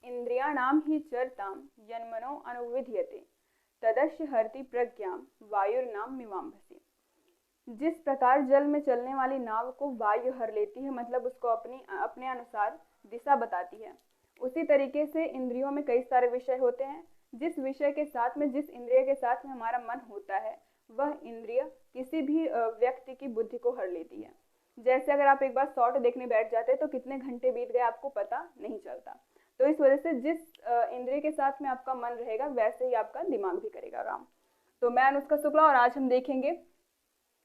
इंद्रियाणाम ही चरताम यन्मनो अनुविध्यते तदस्य हरति प्रज्ञां वायुर्नाम मीमांसि। जिस प्रकार जल में चलने वाली नाव को वायु हर लेती है, मतलब उसको अपने अनुसार दिशा बताती है, उसी तरीके से इंद्रियों में कई सारे विषय होते हैं। जिस विषय के साथ में, जिस इंद्रिय के साथ में हमारा मन होता है, वह इंद्रिय किसी भी व्यक्ति की बुद्धि को हर लेती है। जैसे अगर आप एक बार शॉर्ट देखने बैठ जाते हैं तो कितने घंटे बीत गए आपको पता नहीं चलता। तो इस वजह से जिस इंद्रिय के साथ में आपका मन रहेगा वैसे ही आपका दिमाग भी करेगा काम। तो मैं अनुष्का शुक्ला और आज हम देखेंगे,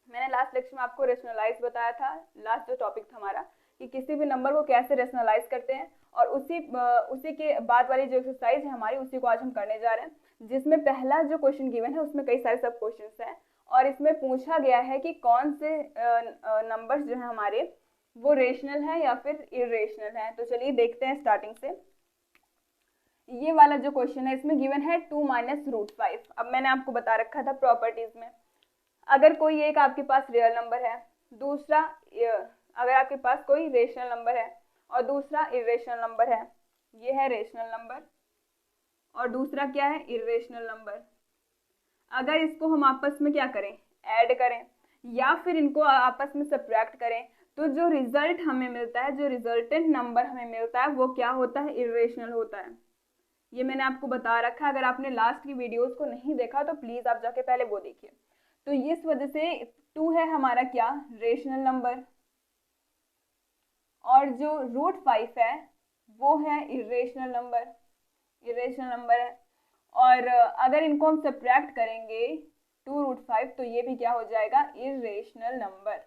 मैंने लास्ट लेक्चर में आपको रेशनलाइज बताया था, लास्ट जो टॉपिक था हमारा, कि किसी भी नंबर को कैसे रेशनलाइज करते हैं, और उसी के बाद वाली जो एक्सरसाइज है हमारी, उसी को आज हम करने जा रहे हैं, जिसमें पहला जो क्वेश्चन गिवन है उसमें कई सारे सब क्वेश्चंस हैं, और इसमें पूछा गया है कि कौन से नंबर्स जो है हमारे वो रेशनल है या फिर इरेशनल है। तो चलिए देखते हैं स्टार्टिंग से। ये वाला जो क्वेश्चन है इसमें गिवन है 2 - √5। अब मैंने आपको बता रखा था प्रॉपर्टीज में, अगर कोई एक आपके पास रियल नंबर है, दूसरा अगर आपके पास कोई रेशनल नंबर है और दूसरा इरेशनल नंबर है, ये है रेशनल नंबर और दूसरा क्या है, इरेशनल नंबर। अगर इसको हम आपस में क्या करें, ऐड करें या फिर इनको आपस में सब्ट्रैक्ट करें, तो जो रिजल्ट हमें मिलता है, जो रिजल्टेंट नंबर हमें मिलता है, वो क्या होता है, इरेशनल होता है। ये मैंने आपको बता रखा है, अगर आपने लास्ट की वीडियोस को नहीं देखा तो प्लीज आप जाके पहले वो देखिए। तो इस वजह से 2 है हमारा क्या, रेशनल नंबर, और जो √5 है वो है इरेशनल नंबर, इरेशनल नंबर है। और अगर इनको हम सब्ट्रैक्ट करेंगे 2√5 तो ये भी क्या हो जाएगा, इरेशनल नंबर,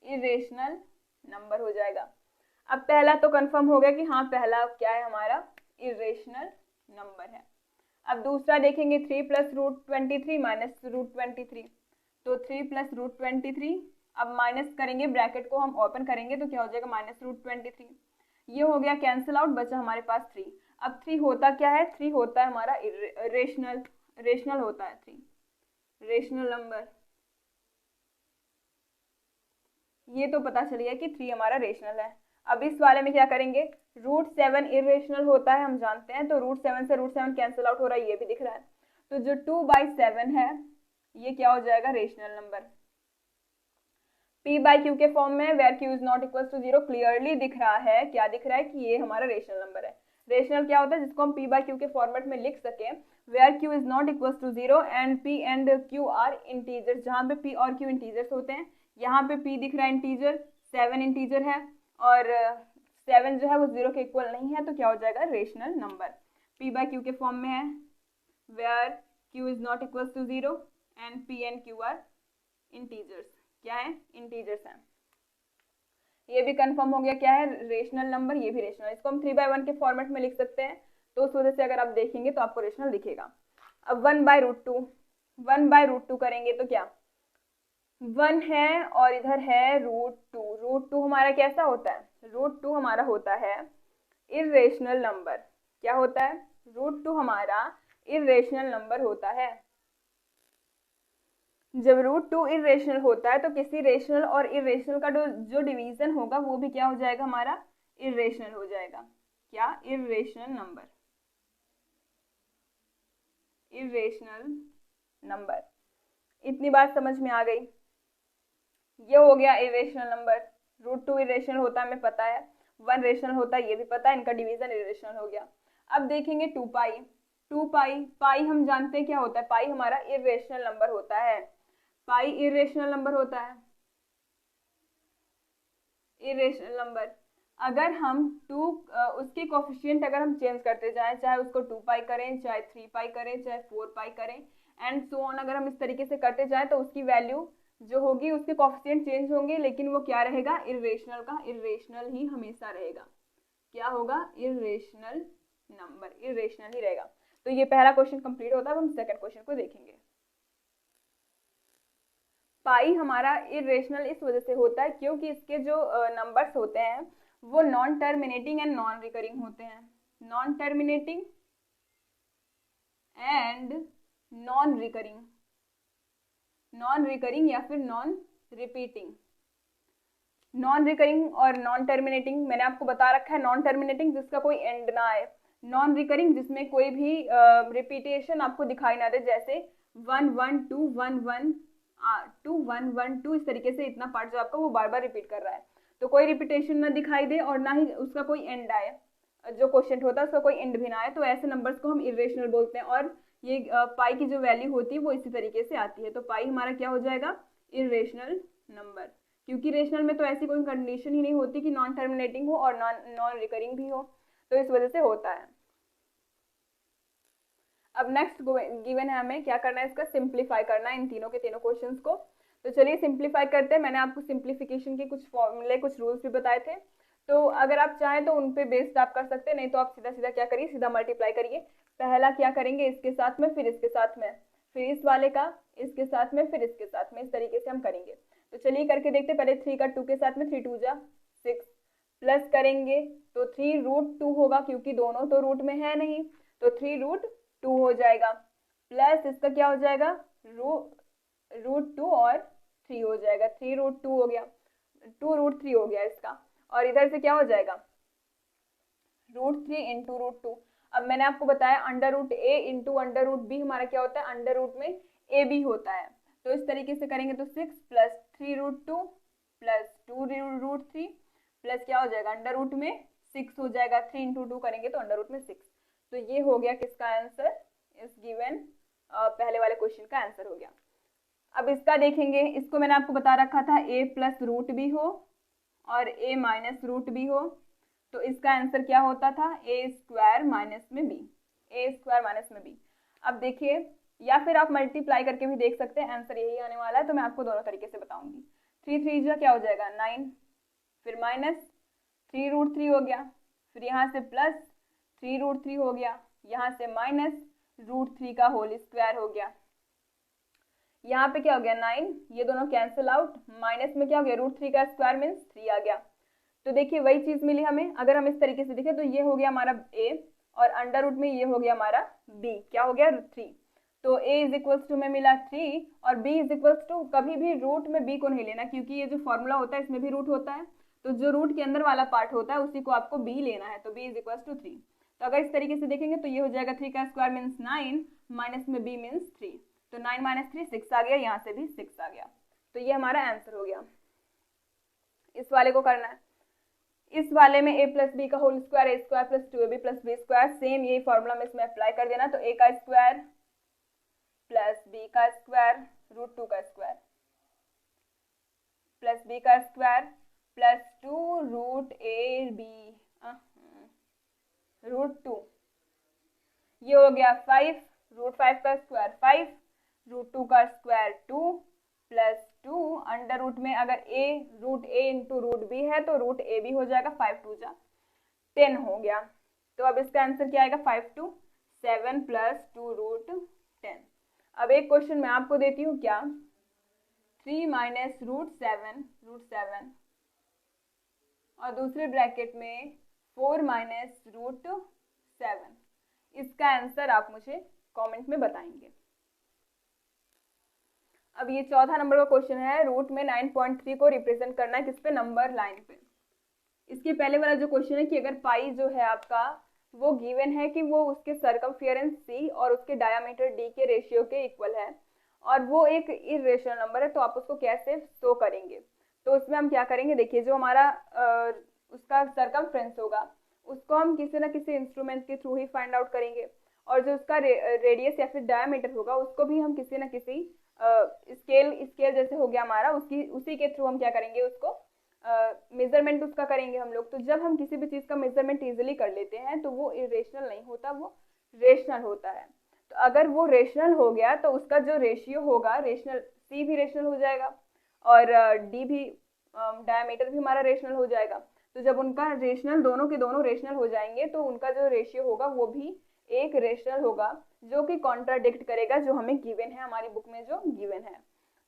इरेशनल नंबर हो जाएगा। अब पहला तो कंफर्म हो गया कि हाँ पहला क्या है हमारा, इरेशनल नंबर है। अब दूसरा देखेंगे 3 + √23 - √23। तो 3 + √23, अब माइनस करेंगे, ब्रैकेट को हम ओपन करेंगे तो क्या हो जाएगा, -√23। ये हो गया कैंसिल आउट, बचा हमारे पास 3। अब 3 होता क्या है, 3 होता है हमारा रेशनल, रेशनल होता है 3, रेशनल नंबर। ये तो पता चल गया कि 3 हमारा रेशनल है। अब इस वाले में क्या करेंगे, √7 इरेशनल होता है, हम जानते हैं, तो √7 से √7 कैंसिल आउट हो रहा है, ये भी दिख रहा है। तो जो 2/7 है ये क्या हो जाएगा, रेशनल नंबर। p/q के फॉर्म में where q is not equal to 0 clearly दिख रहा है, क्या दिख रहा है कि ये हमारा रेशनल नंबर है। रेशनल क्या होता है, जिसको हम p/q के फॉर्मेट में लिख सके, where q is not equal to 0 and p and q are integers, जहाँ पे p और q इंटीजर्स होते हैं। यहाँ पे p दिख रहा है इंटीजर, 7 इंटीजर है, और 7 जो है वो 0 के इक्वल नहीं है, तो क्या हो जाएगा, रेशनल नंबर। p/q के फॉर्म में है where q is not equal to 0 and p and q are integers, क्या है, इंटीजर्स हैं। ये भी कंफर्म हो गया क्या है, रेशनल नंबर, ये भी रेशनल। इसको हम 3/1 के फॉर्मेट में लिख सकते हैं, तो उस वजह से अगर आप देखेंगे तो आपको रेशनल दिखेगा। अब 1/√2, 1/√2 करेंगे तो क्या, 1 है और इधर है √2। √2 हमारा कैसा होता है, √2 हमारा होता है इरेशनल नंबर। क्या होता है, √2 हमारा इरेशनल नंबर होता है। जब √2 इरेशनल होता है तो किसी रेशनल और इरेशनल का जो डिवीजन होगा वो भी क्या हो जाएगा, हमारा इरेशनल हो जाएगा। क्या, इरेशनल नंबर, इरेशनल नंबर। इतनी बात समझ में आ गई। ये हो गया इरेशनल नंबर। √2 इरेशनल होता है हमें पता है, 1 रेशनल होता है ये भी पता है, इनका डिवीजन इरेशनल हो गया। अब देखेंगे 2π। 2π, पाई हम जानते हैं क्या होता है, पाई हमारा इरेशनल नंबर होता है, पाई इरेशनल नंबर होता है, इरेशनल नंबर। अगर हम उसके कोफिशिएंट अगर हम चेंज करते जाएं, चाहे उसको 2π करें, चाहे 3π करें, चाहे 4π करें, एंड सो ऑन, अगर हम इस तरीके से करते जाएं तो उसकी वैल्यू जो होगी, उसके कोफिशिएंट चेंज होंगे, लेकिन वो क्या रहेगा, इरेशनल का इरेशनल ही हमेशा रहेगा। क्या होगा, इरेशनल नंबर, इरेशनल ही रहेगा। तो ये पहला क्वेश्चन कंप्लीट होता है। अब हम सेकंड क्वेश्चन को देखेंगे। पाई हमारा इरेशनल इस वजह से होता है क्योंकि इसके जो नंबर्स होते हैं वो non terminating and non recurring होते हैं, non terminating and non recurring, non recurring या फिर नॉन रिपीटिंग। नॉन रिकरिंग और नॉन टर्मिनेटिंग मैंने आपको बता रखा है। नॉन टर्मिनेटिंग जिसका कोई एंड ना आए, नॉन रिकरिंग जिसमें कोई भी रिपीटेशन आपको दिखाई ना दे, जैसे 1 1 2 1 1 2 1 1 2, इस तरीके से इतना पार्ट जो आपका वो बार बार रिपीट कर रहा है, तो कोई रिपीटेशन ना दिखाई दे और ना ही उसका कोई एंड आए, जो क्वेश्चन होता है उसका कोई एंड भी ना आए, तो ऐसे नंबर्स को हम इरेशनल बोलते हैं। और ये पाई की जो वैल्यू होती है वो इसी तरीके से आती है, तो पाई हमारा क्या हो जाएगा, इरेशनल नंबर, क्योंकि रेशनल में तो ऐसी कोई कंडीशन ही नहीं होती कि नॉन टर्मिनेटिंग हो और नॉन रिकरिंग भी हो, तो इस वजह से होता है। अब नेक्स्ट गिवन है, हमें क्या करना है, इसका सिंप्लीफाई करना है इन तीनों के तीनों क्वेश्चंस को। तो चलिए सिंप्लीफाई करते हैं। मैंने आपको सिंप्लीफिकेशन के कुछ फॉर्मूले, कुछ रूल्स भी बताए थे, तो अगर आप चाहें तो उन पे बेस्ड आप कर सकते हैं, नहीं तो आप सीधा सीधा क्या करिए, सीधा मल्टीप्लाई करिए। पहला क्या करेंगे, इसके साथ में, फिर इसके साथ में, फिर इस वाले का इसके साथ में, फिर इसके साथ में, इस तरीके से हम करेंगे। तो चलिए करके देखते, पहले 3 का 2 के साथ में, 3 2 जा 6, प्लस करेंगे तो 3 रूट 2 होगा, क्योंकि दोनों तो रूट में है नहीं, तो 3 रूट 2 हो जाएगा, प्लस इसका क्या हो जाएगा, रूट 2 और 3 हो जाएगा, 3 रूट 2 हो गया, 2 रूट 3 हो गया इसका, और इधर से क्या हो जाएगा, रूट 3 इंटू रूट 2। अब मैंने आपको बताया अंडर रूट ए इंटू अंडर रूट बी हमारा क्या होता है, अंडर रूट में ए बी होता है, तो इस तरीके से करेंगे तो 6 plus 3 root 2 plus 2 root 3 plus क्या हो जाएगा, अंडर रूट में 6 हो जाएगा, 3 इंटू 2 करेंगे तो अंडर रूट में 6। तो ये हो गया किसका आंसर, इस गिवन पहले वाले क्वेश्चन का आंसर हो गया। अब इसका देखेंगे, इसको मैंने आपको बता रखा था ए प्लस रूट बी हो और ए माइनस रूट बी हो, तो इसका आंसर क्या होता था, ए स्क्वायर माइनस में बी, ए स्क्वायर माइनस में बी। अब देखिए, या फिर आप मल्टीप्लाई करके भी देख सकते हैं, आंसर यही आने वाला है, तो मैं आपको दोनों तरीके से बताऊंगी। 3 3 जा क्या हो जाएगा 9, फिर माइनस 3 रूट 3 हो गया, फिर यहाँ से प्लस 3 रूट 3 हो गया, यहाँ से माइनस रूट 3 का होल स्क्वायर हो गया, यहाँ पे क्या हो गया 9, ये दोनों कैंसिल आउट, माइनस में क्या हो गया, रूट 3 का स्क्वायर मीन्स 3 आ गया। तो देखिए वही चीज मिली हमें, अगर हम इस तरीके से देखें तो ये हो गया हमारा a और अंडर रूट में ये हो गया हमारा b, क्या हो गया 3, तो a इज इक्वल्स टू में मिला 3 और b इज इक्वल्स टू, कभी भी रूट में b को नहीं लेना, क्योंकि ये जो फॉर्मूला होता है इसमें भी रूट होता है, तो जो रूट के अंदर वाला पार्ट होता है उसी को आपको b लेना है, तो b इज इक्वल्स टू 3। तो अगर इस तरीके से देखेंगे तो ये हो जाएगा 3 का स्क्वायर मीन्स 9 माइनस में b मीन्स 3, तो 9 माइनस 3 6 आ गया, यहाँ से भी 6 आ गया, तो ये हमारा आंसर हो गया। इस वाले को करना है, इस वाले में a प्लस बी का whole square, A square plus 2ab plus B square, same यही फॉर्मूला में इसमें अप्लाई कर देना, तो a का स्क्वायर प्लस b का स्क्वायर रूट 2 का स्क्वायर प्लस b का square plus 2 root A B root 2, ये हो गया 5 रूट 5 का स्क्वायर 5 रूट 2 का स्क्वायर 2 प्लस 2 अंडर रूट में अगर a root a into root B है तो रूट ए बी हो जाएगा, 5 2 जा 10 हो गया। तो अब इसका आंसर क्या आएगा, 5 2 7 प्लस 2 रूट 10। अब एक क्वेश्चन मैं आपको देती हूँ, क्या 3 माइनस रूट 7 और दूसरे ब्रैकेट में 4 माइनस रूट 7, इसका आंसर आप मुझे कमेंट में बताएंगे। अब ये चौथा नंबर का क्वेश्चन है, रूट में 9.3 को रिप्रेजेंट करना है किस पे, नंबर लाइन पे। इसके पहले वाला जो क्वेश्चन है कि अगर पाई जो है आपका वो गिवन है कि वो उसके सरकमफेरेंस c और उसके डायमीटर d के रेशियो के इक्वल है और वो एक इरेशनल नंबर है, तो आप उसको कैसे शो करेंगे। तो उसमें हम क्या करेंगे, देखिए जो हमारा उसका सरकमफ्रेंस होगा उसको हम किसी ना किसी इंस्ट्रूमेंट के थ्रू ही फाइंड आउट करेंगे, और जो उसका रेडियस या फिर डायमीटर होगा उसको भी हम किसी ना किसी स्केल जैसे हो गया हमारा, उसी के थ्रू हम क्या करेंगे, उसको मेजरमेंट उसका करेंगे हम लोग। तो जब हम किसी भी चीज़ का मेजरमेंट इजीली कर लेते हैं तो वो इरेशनल नहीं होता, वो रेशनल होता है। तो अगर वो रेशनल हो गया तो उसका जो रेशियो होगा, रेशनल सी भी रेशनल हो जाएगा और डी भी, डायमीटर भी हमारा रेशनल हो जाएगा। तो जब उनका रेशनल, दोनों के दोनों रेशनल हो जाएंगे तो उनका जो रेशियो होगा वो भी एक रेशनल होगा, जो कि कॉन्ट्राडिक्ट करेगा जो हमें गिवन है, हमारी बुक में जो गिवन है।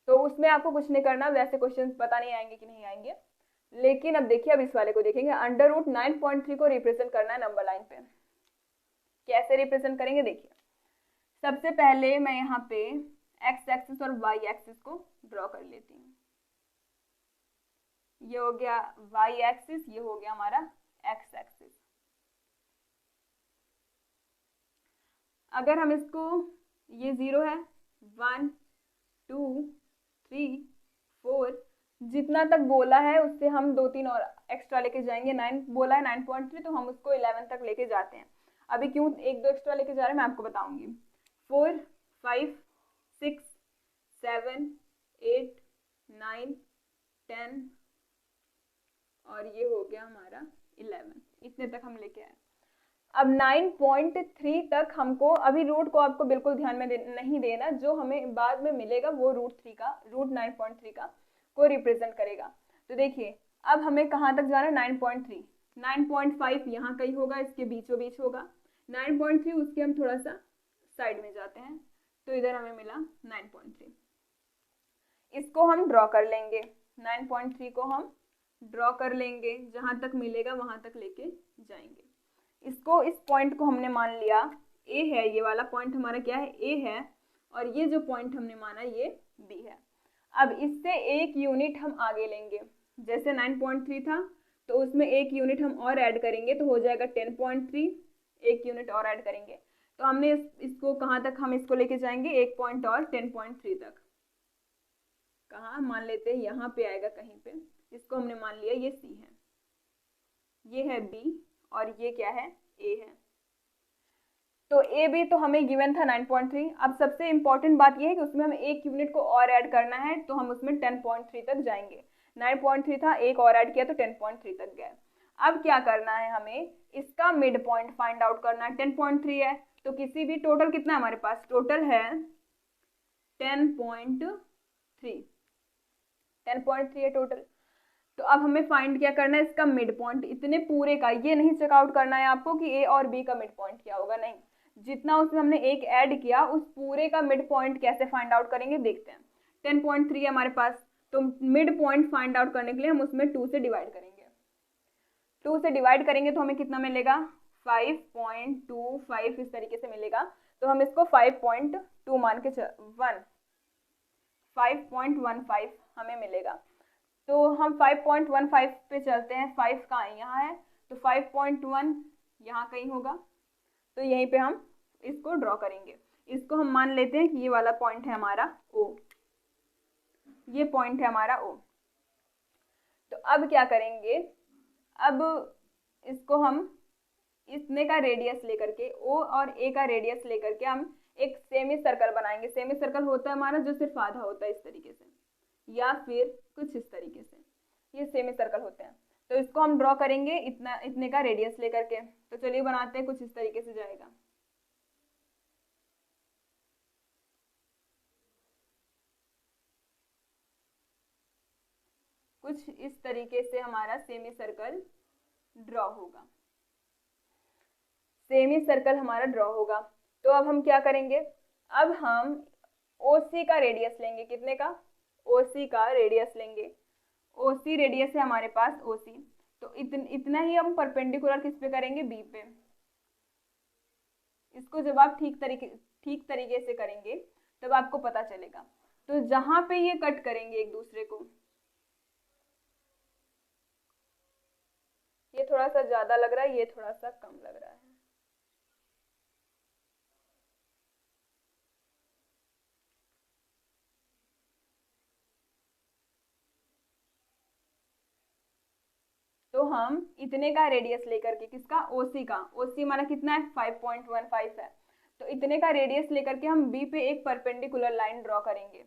तो उसमें आपको कुछ नहीं करना, वैसे क्वेश्चन पता नहीं आएंगे कि नहीं आएंगे। लेकिन अब देखिए, अब इस वाले को देखेंगे, अंडर रूट 9.3 को रिप्रेजेंट करना है नंबर लाइन पे। कैसे रिप्रेजेंट करेंगे, देखिए सबसे पहले मैं यहाँ पे एक्स एक्सिस और वाई एक्सिस को ड्रॉ कर लेती हूँ। ये हो गया y एक्सिस, ये हो गया हमारा x एक्सिस। अगर हम इसको, ये 0 है, 1 2 3 4, जितना तक बोला है उससे हम 2-3 और एक्स्ट्रा लेके जाएंगे। 9 बोला है 9.3, तो हम उसको 11 तक लेके जाते हैं। अभी क्यों 1-2 एक्स्ट्रा लेके जा रहे हैं मैं आपको बताऊंगी। 4 5 6 7 8 9 10 और ये हो गया हमारा 11, इतने तक हम लेके आए। अब 9.3 तक हमको, अभी रूट को आपको बिल्कुल ध्यान में नहीं देना, जो हमें बाद में मिलेगा वो रूट 9.3 का को रिप्रेजेंट करेगा। तो देखिए अब हमें कहाँ तक जाना है, 9.3, 9.5 यहाँ कहीं होगा, इसके बीचों बीच होगा। 9.3 उसके हम थोड़ा सा साइड में जाते हैं, तो इधर हमें मिला 9.3। इसको हम ड्रॉ कर लेंगे, 9.3 को हम ड्रॉ कर लेंगे, जहाँ तक मिलेगा वहाँ तक लेके जाएंगे। इसको, इस पॉइंट को हमने मान लिया ए है, ये वाला पॉइंट हमारा क्या है, ए है, और ये जो पॉइंट हमने माना ये बी है। अब इससे 1 यूनिट हम आगे लेंगे, जैसे 9.3 था तो उसमें 1 यूनिट हम और ऐड करेंगे तो हो जाएगा 10.3, 1 यूनिट और ऐड करेंगे तो हमने इसको कहाँ तक हम इसको लेके जाएंगे, 1 पॉइंट और 10.3 तक। कहाँ मान लेते हैं, यहाँ पे आएगा कहीं पे, इसको हमने मान लिया ये सी है, ये है बी और ये क्या है, ए है। तो ए बी तो हमें गिवन था 9.3। अब सबसे इंपॉर्टेंट बात ये है कि उसमें हमें 1 यूनिट को और ऐड करना है, तो हम उसमें 10.3 तक जाएंगे। 9.3 था, एक और ऐड किया तो 10.3 तक गए। अब क्या करना है, हमें इसका मिड पॉइंट फाइंड आउट करना है। 10.3 है तो किसी भी, टोटल कितना है हमारे पास, टोटल है 10.3, 10.3 है टोटल। तो अब हमें फाइंड क्या करना है, इसका मिड पॉइंट, इतने पूरे का। ये नहीं चेकआउट करना है आपको कि ए और बी का मिड पॉइंट क्या होगा, नहीं, जितना उसमें हमने एक ऐड किया उस पूरे का मिड पॉइंट कैसे फाइंड आउट करेंगे देखते हैं। 10.3 है हमारे पास, तो मिड पॉइंट फाइंड आउट करने के लिए हम उसमें 2 से डिवाइड करेंगे। 2 से डिवाइड करेंगे तो हमें कितना मिलेगा, 5.25 इस तरीके से मिलेगा। तो हम इसको 5.2 मान के 5.15 हमें मिलेगा। तो हम 5.15 पे चलते हैं, 5 कहाँ है, यहाँ है, तो 5.1 यहाँ कहीं होगा, तो यहीं पे हम इसको ड्रॉ करेंगे। इसको हम मान लेते हैं कि ये वाला पॉइंट है हमारा O, ये पॉइंट है हमारा O। तो अब क्या करेंगे, अब इसको हम इतने का रेडियस लेकर के, O और A का रेडियस लेकर के हम एक सेमी सर्कल बनाएंगे। सेमी सर्कल होता है हमारा जो सिर्फ आधा होता है इस तरीके से, या फिर कुछ इस तरीके से, ये सेमी सर्कल होते हैं। तो इसको हम ड्रॉ करेंगे इतने का रेडियस लेकर के। तो चलिए बनाते हैं, कुछ इस तरीके से जाएगा। कुछ इस तरीके से हमारा सेमी सर्कल ड्रॉ होगा, सेमी सर्कल हमारा ड्रॉ होगा। तो अब हम क्या करेंगे, अब हम OC का रेडियस लेंगे, कितने का, OC का रेडियस लेंगे। OC रेडियस है हमारे पास OC, तो इतना ही हम परपेंडिकुलर किस पे करेंगे, B पे। इसको जब आप ठीक तरीके से करेंगे तब आपको पता चलेगा। तो जहां पे ये कट करेंगे एक दूसरे को, ये थोड़ा सा ज्यादा लग रहा है, ये थोड़ा सा कम लग रहा है। तो हम इतने का रेडियस लेकर के, किसका, OC का, OC हमारा कितना है, 5.15 है। तो इतने का रेडियस लेकर के हम B पे एक परपेंडिकुलर लाइन ड्रॉ करेंगे।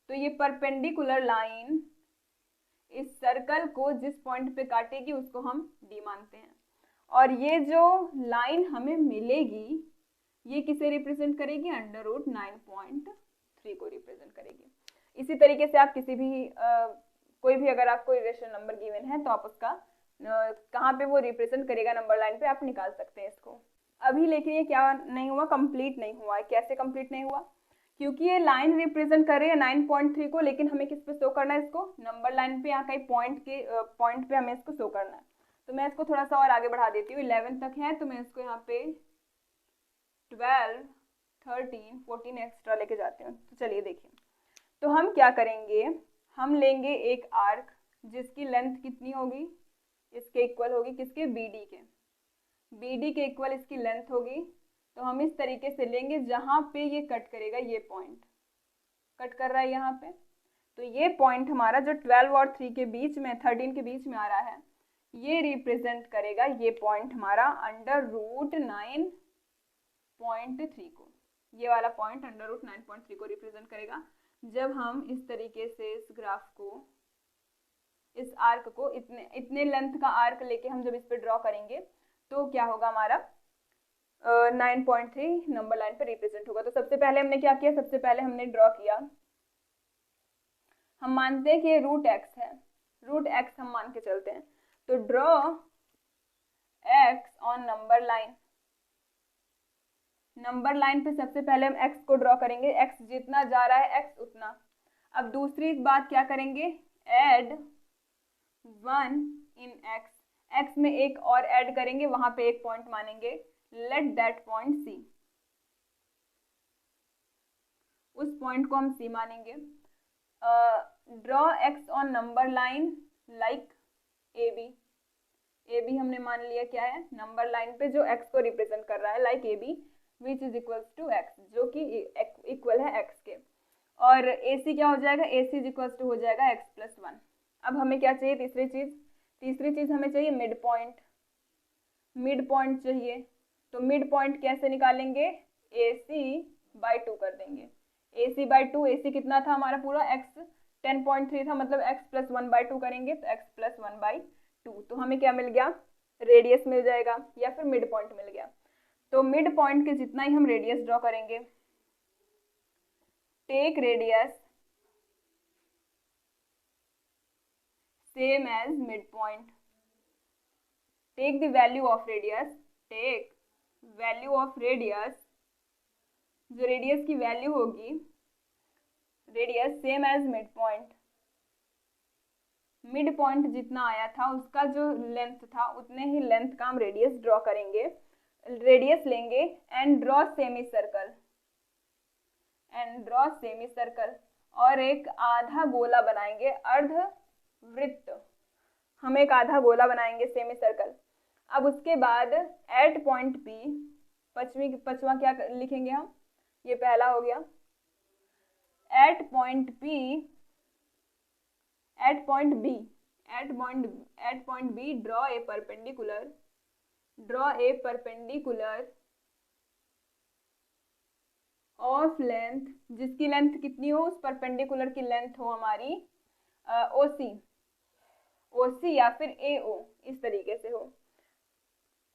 तो ये परपेंडिकुलर लाइन इस सर्कल को जिस पॉइंट पे काटेगी उसको हम D मानते हैं। और ये जो लाइन हमें मिलेगी ये किसे रिप्रेजेंट करेगी, √9.3 को रिप्रेजेंट करेगी। इसी तरीके से आप किसी भी कोई भी अगर आपको इरेशनल नंबर गिवन है तो आप उसका कहाँ पे वो रिप्रेजेंट करेगा नंबर लाइन पे, आप निकाल सकते हैं इसको। अभी लेकिन ये क्या नहीं हुआ, कंप्लीट नहीं हुआ है। कैसे कंप्लीट नहीं हुआ, क्योंकि ये लाइन रिप्रेजेंट कर रही है 9.3 को, लेकिन हमें किस पे शो करना है, इसको नंबर लाइन पे, यहाँ कहीं पॉइंट पे हमें इसको शो करना है। तो मैं इसको थोड़ा सा और आगे बढ़ा देती हूँ, 11 तक है तो मैं इसको यहाँ पे 12, 13, 14 एक्स्ट्रा लेके जाती हूँ। तो चलिए देखिए, तो हम क्या करेंगे, हम लेंगे एक आर्क, जिसकी लेंथ कितनी होगी, इसके इक्वल होगी, किसके, BD के, BD के इक्वल इसकी लेंथ होगी। तो हम इस तरीके से लेंगे जहाँ पे ये कट करेगा, ये पॉइंट कट कर रहा है यहाँ पे, तो ये पॉइंट हमारा जो 12 और 3 के बीच में, 13 के बीच में आ रहा है, ये रिप्रेजेंट करेगा, ये पॉइंट हमारा √9.3 को, ये वाला पॉइंट √9.3 को रिप्रेजेंट करेगा। जब हम इस तरीके से इस ग्राफ को, इस आर्क को, इतने लेंथ का आर्क लेके हम जब इस पे ड्रॉ करेंगे तो क्या होगा, हमारा 9.3 नंबर लाइन पे रिप्रेजेंट होगा। तो सबसे पहले हमने क्या किया, सबसे पहले हमने ड्रॉ किया, हम मानते हैं कि ये √x है, √x हम मान के चलते हैं, तो draw x on number line, number line पे सबसे पहले हम x को ड्रॉ करेंगे, x जितना जा रहा है x उतना। अब दूसरी बात क्या करेंगे, ऐड 1 इन x, x में एक और ऐड करेंगे, वहां पे एक पॉइंट मानेंगे, लेट दैट पॉइंट C, उस पॉइंट को हम C मानेंगे। Draw x on number line like AB, AB हमने मान लिया क्या है, नंबर लाइन पे जो x को रिप्रेजेंट कर रहा है, like AB which is equals to x, जो कि इक्वल है x के। और AC क्या हो जाएगा, AC इज इक्वल्स टू हो जाएगा x+1। अब हमें क्या चाहिए, तीसरी चीज हमें चाहिए मिड पॉइंट, मिड पॉइंट चाहिए। तो मिड पॉइंट कैसे निकालेंगे, AC/2 कर देंगे, AC/2, AC कितना था हमारा पूरा, x 10.3 था, मतलब x+1/2 करेंगे तो x+1/2, तो हमें क्या मिल गया, रेडियस मिल जाएगा या फिर मिड पॉइंट मिल गया। तो मिड पॉइंट के जितना ही हम रेडियस ड्रॉ करेंगे, take radius same as mid point, take the value of radius, take value of radius, जो रेडियस की वैल्यू होगी, radius same as mid point, mid point जितना आया था उसका जो लेंथ था उतने ही लेंथ का हम रेडियस ड्रॉ करेंगे, रेडियस लेंगे एंड ड्रॉ सेमी सर्कल, और एक आधा गोला बनाएंगे, अर्ध वृत्त, हम एक आधा गोला बनाएंगे, सेमी सर्कल। अब उसके बाद एट पॉइंट P, पचवा क्या लिखेंगे हम, ये पहला हो गया, at point B draw a perpendicular of length, जिसकी लेंथ कितनी हो, उस परपेंडिकुलर की लेंथ हो हमारी OC या फिर AO, इस तरीके से हो।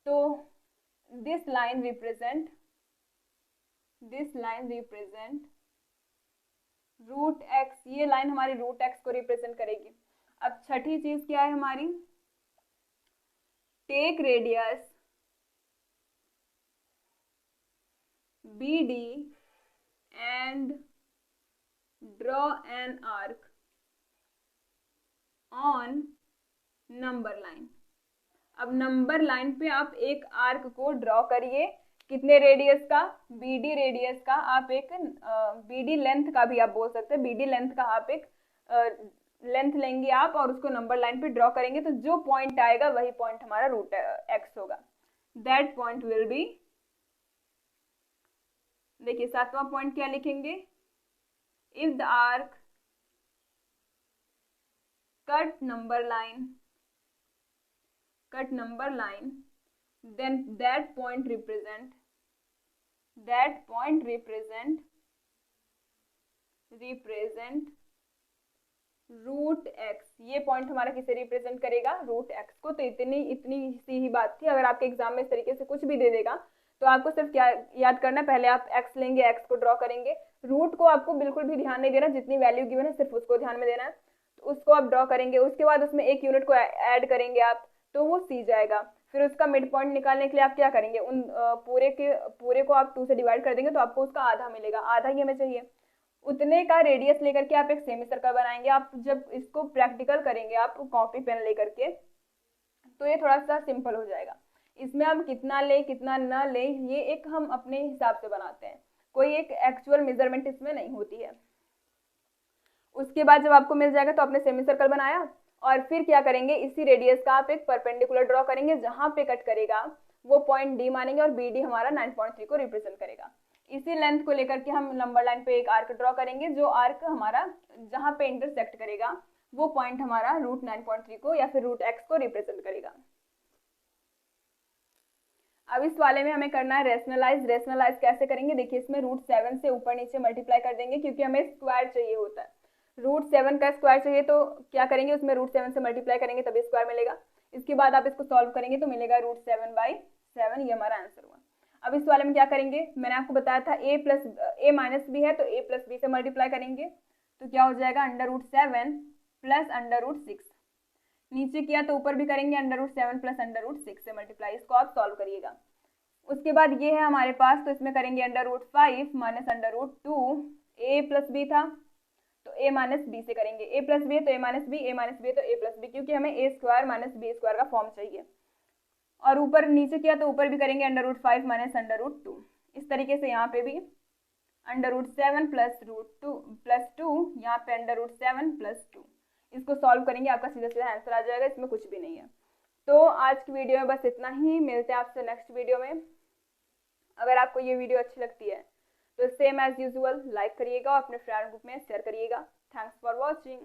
तो दिस लाइन रिप्रेजेंट √x, ये लाइन हमारी √x को रिप्रेजेंट करेगी। अब छठी चीज क्या है हमारी, take radius BD and draw an arc on number line. अब नंबर लाइन पे आप एक आर्क को ड्रॉ करिए, कितने रेडियस का, BD रेडियस का, आप एक BD लेंथ का भी आप बोल सकते हैं, BD लेंथ का आप एक लेंथ लेंगे आप और उसको नंबर लाइन पे ड्रॉ करेंगे, तो जो पॉइंट आएगा वही पॉइंट हमारा √x होगा, दैट पॉइंट विल बी, देखिए 7वां पॉइंट क्या लिखेंगे, if the arc cut number line then that point represent √x, ये पॉइंट हमारा किसे रिप्रेजेंट करेगा, √x को। तो इतनी सी ही बात थी। अगर आपके एग्जाम में इस तरीके से कुछ भी दे देगा तो आपको सिर्फ क्या याद करना है, पहले आप x लेंगे, x को ड्रॉ करेंगे, रूट को आपको बिल्कुल भी ध्यान नहीं देना, जितनी वैल्यू गिवन है सिर्फ उसको ध्यान में देना है, तो उसको आप ड्रॉ करेंगे, उसके बाद उसमें एक यूनिट को ऐड करेंगे आप, तो वो C जाएगा। फिर उसका मिड पॉइंट निकालने के लिए आप क्या करेंगे, उन पूरे को आप 2 से डिवाइड कर देंगे तो आपको उसका आधा मिलेगा, आधा ही हमें चाहिए, उतने का रेडियस लेकर के आप एक सेमी सर्कल बनाएंगे। आप जब इसको प्रैक्टिकल करेंगे आप कॉपी पेन लेकर के, तो ये थोड़ा सा सिंपल हो जाएगा। इसमें हम कितना ले कितना ना ले, ये एक हम अपने हिसाब से बनाते हैं, कोई एक एक्चुअल मेजरमेंट इसमें नहीं होती है। उसके बाद जब आपको मिल जाएगा तो आपने सेमी सर्कल बनाया, और फिर क्या करेंगे, इसी रेडियस का आप एक परपेंडिकुलर ड्रॉ करेंगे, जहां पे कट करेगा वो पॉइंट डी मानेंगे और बी डी हमारा 9.3 को रिप्रेजेंट करेगा। इसी लेंथ को लेकर के हम नंबर लाइन पे एक आर्क ड्रॉ करेंगे, जो आर्क हमारा जहां पे इंटरसेक्ट करेगा वो पॉइंट हमारा रूट 9.3 को या फिर रूट एक्स को रिप्रेजेंट करेगा। अब इस वाले में हमें करना है रेशनलाइज। रेशनलाइज कैसे करेंगे, देखिए इसमें रूट 7 से ऊपर नीचे मल्टीप्लाई कर देंगे, क्योंकि हमें स्क्वायर चाहिए होता है। रूट 7 का स्क्वायर चाहिए तो क्या करेंगे, उसमें रूट 7 से मल्टीप्लाई करेंगे तभी स्क्वायर मिलेगा। इसके बाद आप इसको सॉल्व करेंगे तो मिलेगा रूट 7/7, ये हमारा आंसर हुआ। अब इस वाले में क्या करेंगे, मैंने आपको बताया था a माइनस बी है तो a प्लस बी से मल्टीप्लाई करेंगे तो क्या हो जाएगा, √7 प्लस √6। नीचे किया तो ऊपर भी करेंगे, √7 प्लस √6 से मल्टीप्लाई। इसको आप सॉल्व करिएगा। उसके बाद ये है हमारे पास, तो इसमें करेंगे √5 माइनस √2। a प्लस बी था तो a माइनस बी से करेंगे, a प्लस बी है तो a minus B, a minus B है तो a प्लस बी, क्योंकि हमें a square minus B square का फॉर्म चाहिए। और ऊपर नीचे किया तो ऊपर भी करेंगे √5 माइनस √2। इस तरीके से यहाँ पे भी √7 प्लस √2 यहाँ पे √7 प्लस 2। इसको सॉल्व करेंगे, आपका सीधा सीधा आंसर आ जाएगा, इसमें कुछ भी नहीं है। तो आज की वीडियो में बस इतना ही, मिलते हैं आपसे नेक्स्ट वीडियो में। अगर आपको ये वीडियो अच्छी लगती है तो सेम एज यूजुअल लाइक करिएगा और अपने फ्रेंड ग्रुप में शेयर करिएगा। Thanks for watching.